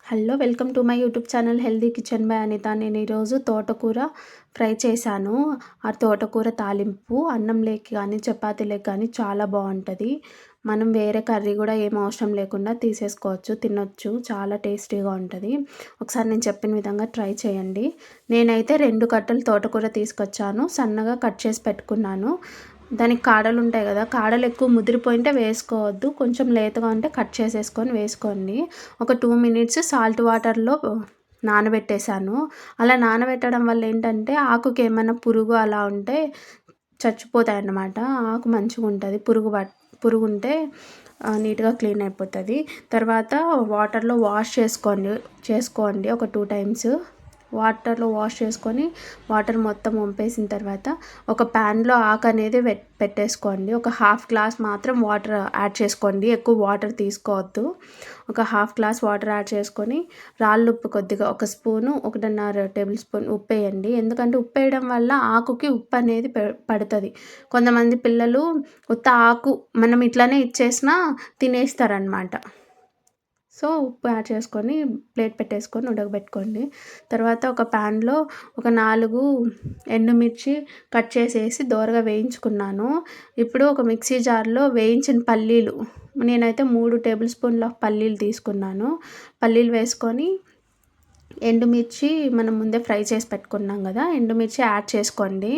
Hello welcome to my YouTube channel healthy kitchen by Anitha. నేను ఈరోజు తోటకూర ఫ్రై చేశాను. ఆ తోటకూర తాలింపు అన్నంలోకి కానీ చపాతీలోకి కానీ చాలా బాగుంటుంది. మనం వేరే కర్రీ కూడా ఏం అవసరం లేకుండా తీసేసుకోవచ్చు, తినొచ్చు. చాలా టేస్టీగా ఉంటుంది. ఒకసారి నేను చెప్పిన విధంగా ట్రై చేయండి. నేనైతే 2 కట్టలు తోటకూర తీసుకొచ్చాను, సన్నగా కట్ చేసి పెట్టుకున్నాను. దానికి కాడలు ఉంటాయి కదా, కాడలు ఎక్కువ ముదిరిపోయింటే వేసుకోవద్దు, కొంచెం లేతగా ఉంటే కట్ చేసేసుకొని వేసుకోండి. ఒక 2 మినిట్స్ సాల్ట్ వాటర్లో నానబెట్టేశాను. అలా నానబెట్టడం వల్ల ఏంటంటే ఆకుకి ఏమైనా పురుగు అలా ఉంటే చచ్చిపోతాయి అన్నమాట. ఆకు మంచిగా ఉంటుంది. పురుగు ఉంటే నీట్గా క్లీన్ అయిపోతుంది. తర్వాత వాటర్లో వాష్ చేసుకోండి ఒక 2 టైమ్స్. వాటర్లో వాష్ చేసుకొని వాటర్ మొత్తం వంపేసిన తర్వాత ఒక ప్యాన్లో ఆకు అనేది పెట్టేసుకోండి. ఒక హాఫ్ గ్లాస్ మాత్రం వాటర్ యాడ్ చేసుకోండి, ఎక్కువ వాటర్ తీసుకోవద్దు. ఒక హాఫ్ గ్లాస్ వాటర్ యాడ్ చేసుకొని రాళ్ళు ఉప్పు కొద్దిగా 1 స్పూను 1.5 టేబుల్ స్పూన్ ఉప్పు వేయండి. ఎందుకంటే ఉప్పు వేయడం వల్ల ఆకుకి ఉప్పు అనేది పడుతుంది. కొంతమంది పిల్లలు ఉత్త ఆకు మనం ఇట్లానే ఇచ్చేసినా తినేస్తారనమాట. సో ఉప్పు యాడ్ చేసుకొని ప్లేట్ పెట్టేసుకొని ఉడకబెట్టుకోండి. తర్వాత ఒక ప్యాన్లో ఒక 4 ఎండుమిర్చి కట్ చేసేసి దోరగా వేయించుకున్నాను. ఇప్పుడు ఒక మిక్సీ జార్లో వేయించిన పల్లీలు, నేనైతే 3 టేబుల్ స్పూన్ల పల్లీలు తీసుకున్నాను. పల్లీలు వేసుకొని ఎండుమిర్చి మనం ముందే ఫ్రై చేసి పెట్టుకున్నాం కదా, ఎండుమిర్చి యాడ్ చేసుకోండి.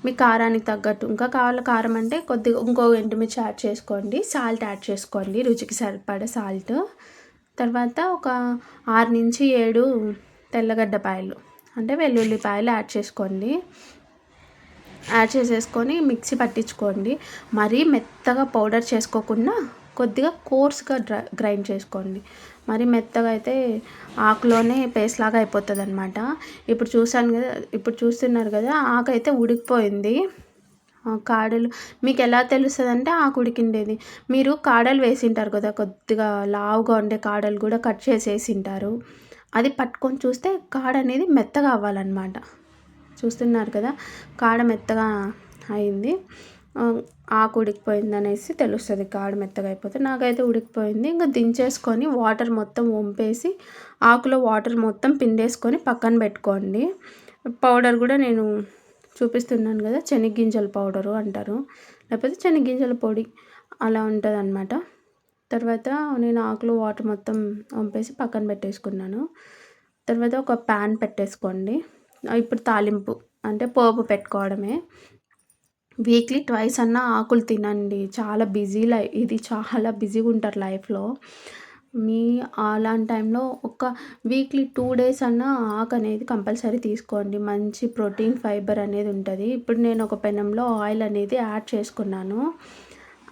మీ కారానికి తగ్గట్టు, ఇంకా కావాలి కారం అంటే కొద్దిగా ఇంకో ఎండుమిర్చి యాడ్ చేసుకోండి. సాల్ట్ యాడ్ చేసుకోండి, రుచికి సరిపడే సాల్ట్. తర్వాత ఒక 6 నుంచి 7 తెల్లగడ్డపాయలు అంటే వెల్లుల్లిపాయలు యాడ్ చేసుకోండి. యాడ్ చేసేసుకొని మిక్సీ పట్టించుకోండి. మరీ మెత్తగా పౌడర్ చేసుకోకుండా కొద్దిగా కోర్స్గా గ్రైండ్ చేసుకోండి. మరి మెత్తగా అయితే ఆకులోనే పేస్ట్ లాగా అయిపోతుంది అనమాట. ఇప్పుడు చూస్తున్నారు కదా, ఆకు అయితే ఉడికిపోయింది. కాడలు మీకు ఎలా తెలుస్తుంది అంటే ఆకు ఉడికిండేది, మీరు కాడలు వేసింటారు కదా, కొద్దిగా లావుగా ఉండే కాడలు కూడా కట్ చేసి వేసింటారు. అది పట్టుకొని చూస్తే కాడ అనేది మెత్తగా అవ్వాలన్నమాట. చూస్తున్నారు కదా, కాడ మెత్తగా అయింది. ఆకు ఉడికిపోయింది అనేసి తెలుస్తుంది కాడ మెత్తగా అయిపోతే. నాకైతే ఉడికిపోయింది. ఇంకా దించేసుకొని వాటర్ మొత్తం వంపేసి ఆకులో వాటర్ మొత్తం పిండేసుకొని పక్కన పెట్టుకోండి. పౌడర్ కూడా నేను చూపిస్తున్నాను కదా, శనగగింజల పౌడరు అంటారు, లేకపోతే శనగగింజల పొడి, అలా ఉంటుంది అన్నమాట. తర్వాత నేను ఆకులో వాటర్ మొత్తం వంపేసి పక్కన పెట్టేసుకున్నాను. తర్వాత ఒక ప్యాన్ పెట్టేసుకోండి. ఇప్పుడు తాలింపు అంటే పోపు పెట్టుకోవడమే. వీక్లీ ట్వైస్ అన్నా ఆకులు తినండి. చాలా ఇది చాలా బిజీగా ఉంటారు లైఫ్లో. అలాంటి టైంలో ఒక వీక్లీ 2 డేస్ అన్నా ఆకు అనేది కంపల్సరీ తీసుకోండి. మంచి ప్రోటీన్, ఫైబర్ అనేది ఉంటుంది. ఇప్పుడు నేను ఒక పెనంలో ఆయిల్ అనేది యాడ్ చేసుకున్నాను.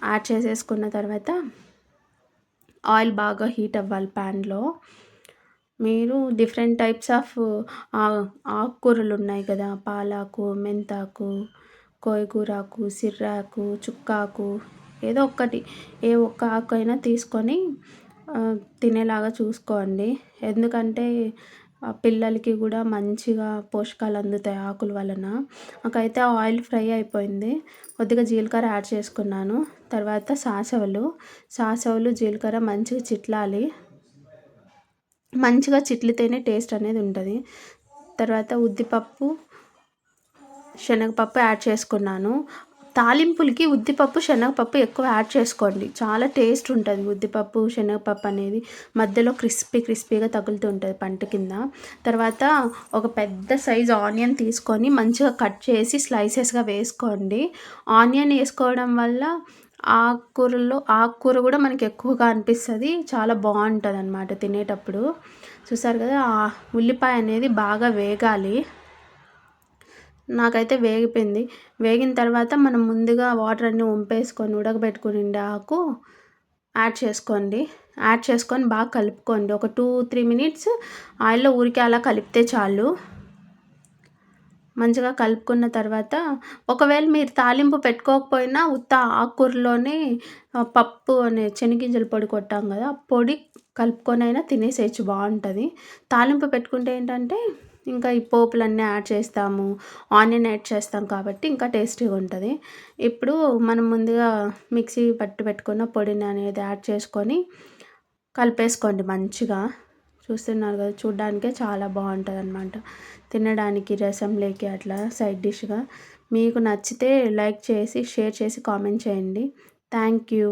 యాడ్ చేసేసుకున్న తర్వాత ఆయిల్ బాగా హీట్ అవ్వాలి ప్యాన్లో. మీరు డిఫరెంట్ టైప్స్ ఆఫ్ ఆకుకూరలు ఉన్నాయి కదా, పాలాకు, మెంతాకు, కోయగూరాకు, సిర్రాకు, చుక్కాకు, ఏదో ఏ ఒక్క ఆకు అయినా తీసుకొని తినేలాగా చూసుకోండి. ఎందుకంటే పిల్లలకి కూడా మంచిగా పోషకాలు అందుతాయి ఆకుల వలన. నాకైతే ఆయిల్ ఫ్రై అయిపోయింది. కొద్దిగా జీలకర్ర యాడ్ చేసుకున్నాను. తర్వాత సాసవలు జీలకర్ర మంచిగా చిట్లాలి. మంచిగా చిట్లితేనే టేస్ట్ అనేది ఉంటుంది. తర్వాత ఉద్దిపప్పు, శనగపప్పు యాడ్ చేసుకున్నాను. తాలింపులకి ఉద్దిపప్పు, శనగపప్పు ఎక్కువ యాడ్ చేసుకోండి. చాలా టేస్ట్ ఉంటుంది ఉద్దిపప్పు, శనగపప్పు అనేది. మధ్యలో క్రిస్పీగా తగులుతూ ఉంటుంది పంట కింద. తర్వాత ఒక పెద్ద సైజు ఆనియన్ తీసుకొని మంచిగా కట్ చేసి స్లైసెస్గా వేసుకోండి. ఆనియన్ వేసుకోవడం వల్ల ఆకుకూర కూడా మనకి ఎక్కువగా అనిపిస్తుంది, చాలా బాగుంటుంది అన్నమాట తినేటప్పుడు. చూసారు కదా, ఉల్లిపాయ అనేది బాగా వేగాలి. నాకైతే వేగిపోయింది. వేగిన తర్వాత మనం ముందుగా వాటర్ అన్నీ వంపేసుకొని ఉడకబెట్టుకుని ఆకు యాడ్ చేసుకోండి. యాడ్ చేసుకొని బాగా కలుపుకోండి. ఒక 2-3 మినిట్స్ ఆయిల్లో ఊరికే అలా కలిపితే చాలు. మంచిగా కలుపుకున్న తర్వాత ఒకవేళ మీరు తాలింపు పెట్టుకోకపోయినా ఉత్త ఆకుకూరలోనే పప్పు అనే శనగగింజల పొడి కొట్టాం కదా, పొడి కలుపుకొని అయినా తినేసేయచ్చు, బాగుంటుంది. తాలింపు పెట్టుకుంటే ఏంటంటే ఇంకా ఈ పోపులన్నీ యాడ్ చేస్తాము, ఆనియన్ యాడ్ చేస్తాం కాబట్టి ఇంకా టేస్టీగా ఉంటుంది. ఇప్పుడు మనం ముందుగా మిక్సీ పెట్టుకున్న పొడిని అనేది యాడ్ చేసుకొని కలిపేసుకోండి మంచిగా. చూస్తున్నారు కదా, చూడ్డానికే చాలా బాగుంటుందన్నమాట. తినడానికి రసంలోకి అట్లా సైడ్ డిష్గా. మీకు నచ్చితే లైక్ చేసి షేర్ చేసి కామెంట్ చేయండి. Thank you.